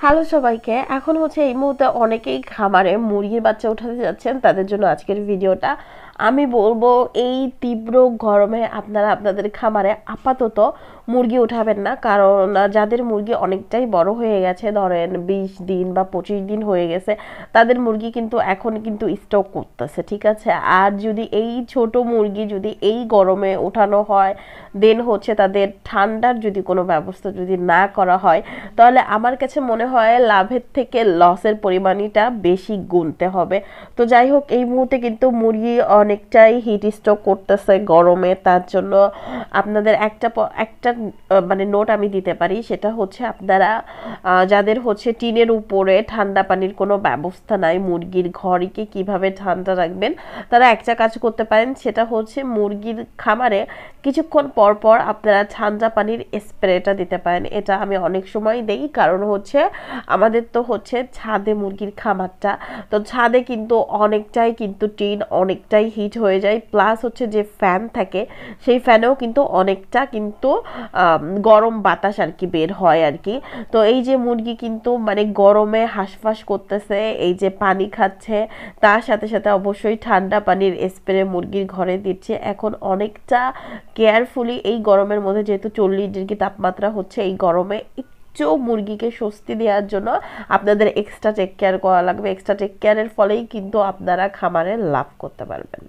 Hello সবাইকে। এখন হচ্ছে এই মুহূর্তে অনেকেই খামারে মুরগির বাচ্চা উঠাতে যাচ্ছেন, তাদের জন্য আজকের ভিডিওটা। আমি বলবো এই তীব্র গরমে আপনারা আপনাদের খামারে আপাতত মুরগি উঠাবেন না, কারণ যাদের মুরগি অনেকটাই বড় হয়ে গেছে, ধরেন 20 দিন বা 25 দিন হয়ে গেছে, তাদের মুরগি কিন্তু এখন কিন্তু স্টক করতেছে, ঠিক আছে। আর যদি এই ছোট মুরগি যদি এই গরমে ওঠানো হয়, দেন হচ্ছে তাদের ঠান্ডার যদি কোনো ব্যবস্থা যদি না করা হয়, তাহলে আমার কাছে মনে হয় লাভের থেকে লসের পরিমাণটা বেশি গুনতে হবে। তো যাই হোক, এই মুহূর্তে কিন্তু মুরগি অনেকটাই হিট স্ট্রোক করতেছে গরমে। তার জন্য আপনাদের একটা মানে নোট আমি দিতে পারি, সেটা হচ্ছে আপনারা যাদের হচ্ছে টিনের উপরে ঠান্ডা পানির কোনো ব্যবস্থা নাই, মুরগির ঘরকে কিভাবে ঠান্ডা রাখবেন, তারা একটা কাজ করতে পারেন, সেটা হচ্ছে মুরগির খামারে কিছুক্ষণ পর পর আপনারা ঠান্ডা পানির স্প্রেটা দিতে পারেন। এটা আমি অনেক সময় দেই, কারণ হচ্ছে আমাদের তো হচ্ছে ছাদে মুরগির খামারটা, তো ছাদে কিন্তু অনেকটাই কিন্তু টিন অনেকটাই হিট হয়ে যায়, প্লাস হচ্ছে যে ফ্যান থাকে সেই ফ্যানেও কিন্তু অনেকটা কিন্তু গরম বাতাস আর কি বের হয় আর কি। তো এই যে মুরগি কিন্তু মানে গরমে হাঁসফাঁস করতেছে, এই যে পানি খাচ্ছে, তার সাথে সাথে অবশ্যই ঠান্ডা পানির স্প্রে মুরগির ঘরে দিচ্ছে। এখন অনেকটা কেয়ারফুলি এই গরমের মধ্যে, যেহেতু 40 ডিগ্রি তাপমাত্রা হচ্ছে, এই গরমে একটু মুরগিকে স্বস্তি দেওয়ার জন্য আপনাদের এক্সট্রা টেক কেয়ার করা লাগবে। এক্সট্রা টেক কেয়ারের ফলেই কিন্তু আপনারা খামারে লাভ করতে পারবেন।